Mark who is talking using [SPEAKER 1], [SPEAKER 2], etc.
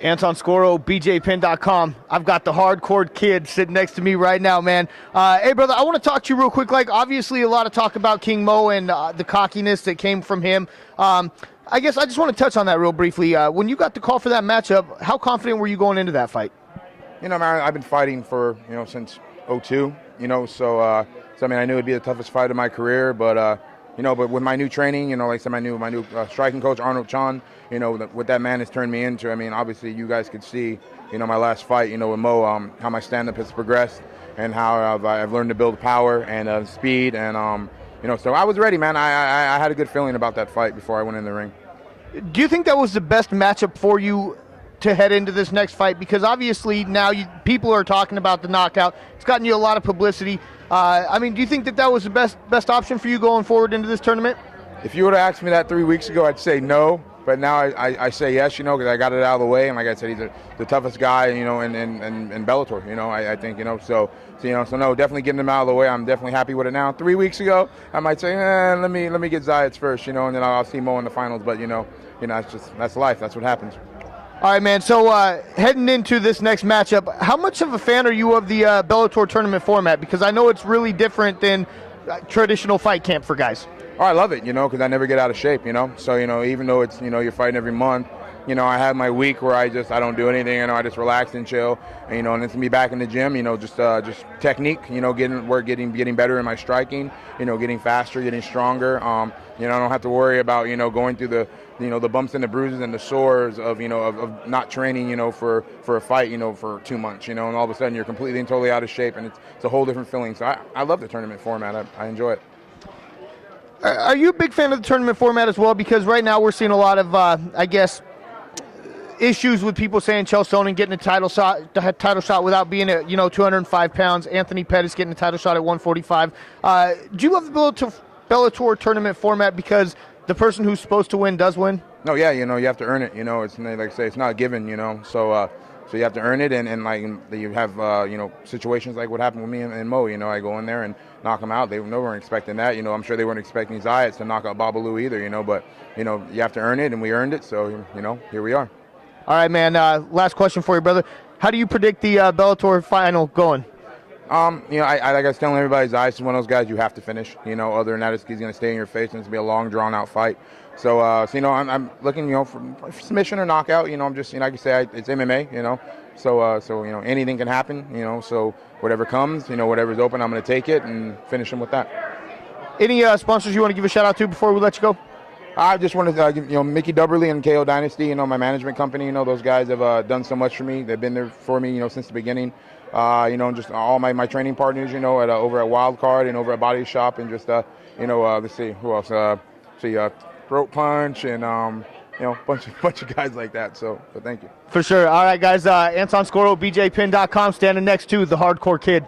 [SPEAKER 1] Anton Scoro, bjpin.com. I've got the hardcore kid sitting next to me right now, man. Hey, brother, I want to talk to you real quick. Like, obviously, a lot of talk about King Mo and the cockiness that came from him. I guess I just want to touch on that real briefly. When you got the call for that matchup, how confident were you going into that fight?
[SPEAKER 2] You know, man, I've been fighting for, since '02, so I mean, I knew it'd be the toughest fight of my career, but but with my new training, like I said, my new striking coach, Arnold Chan, what that man has turned me into. I mean, obviously, you guys could see, my last fight, with Mo, how my stand-up has progressed and how I've learned to build power and speed. And, so I was ready, man. I had a good feeling about that fight before I went in the ring.
[SPEAKER 1] Do you think that was the best matchup for you to head into this next fight? Because obviously now people are talking about the knockout. It's gotten you a lot of publicity. I mean, do you think that was the best option for you going forward into this tournament? If
[SPEAKER 2] you would have asked me that 3 weeks ago, I'd say no. But now I say yes, because I got it out of the way. And like I said, he's the toughest guy, in Bellator, I think, so no, definitely getting him out of the way. I'm definitely happy with it now. 3 weeks ago, I might say, let me get Zayats first, and then I'll see Mo in the finals. But, that's life. That's what happens.
[SPEAKER 1] All right, man. So heading into this next matchup, how much of a fan are you of the Bellator tournament format? Because I know it's really different than traditional fight camp for guys.
[SPEAKER 2] Oh, I love it, because I never get out of shape, So, even though it's, you're fighting every month, I have my week where I don't do anything, I just relax and chill, and it's me back in the gym, just technique, getting better in my striking, getting faster, getting stronger. I don't have to worry about, going through the bumps and the bruises and the sores of not training, for a fight, for 2 months, and all of a sudden you're completely and totally out of shape, and it's a whole different feeling. So I love the tournament format. I enjoy it.
[SPEAKER 1] Are you a big fan of the tournament format as well? Because right now we're seeing a lot of, issues with people saying Chael Sonnen getting a title shot without being at 205 pounds. Anthony Pettis getting a title shot at 145. Do you love the Bellator tournament format because the person who's supposed to win does win?
[SPEAKER 2] No, yeah, you have to earn it. It's like I say, it's not given. So you have to earn it, and like you have situations like what happened with me and Mo. I go in there and knock them out. They weren't expecting that. I'm sure they weren't expecting Zayats to knock out Babalu either. But you have to earn it, and we earned it. So here we are.
[SPEAKER 1] All right, man. Last question for you, brother. How do you predict the Bellator final going?
[SPEAKER 2] I like I was telling everybody, Zayats is one of those guys you have to finish. Other than that, he's going to stay in your face, and it's going to be a long, drawn-out fight. So, I'm looking, for submission or knockout. I'm just, like you say, it's MMA. So anything can happen. So whatever comes, whatever's open, I'm going to take it and finish him with that.
[SPEAKER 1] Any sponsors you want to give a shout out to before we let you go?
[SPEAKER 2] I just want to give, Mickey Dubberly and KO Dynasty, my management company, those guys have done so much for me. They've been there for me, since the beginning. Just all my training partners, over at Wildcard and over at Body Shop, and just, let's see, who else? Throat Punch and, bunch of guys like that. So thank you.
[SPEAKER 1] For sure. All right, guys. Anton Scoro, bjpin.com, standing next to the hardcore kid.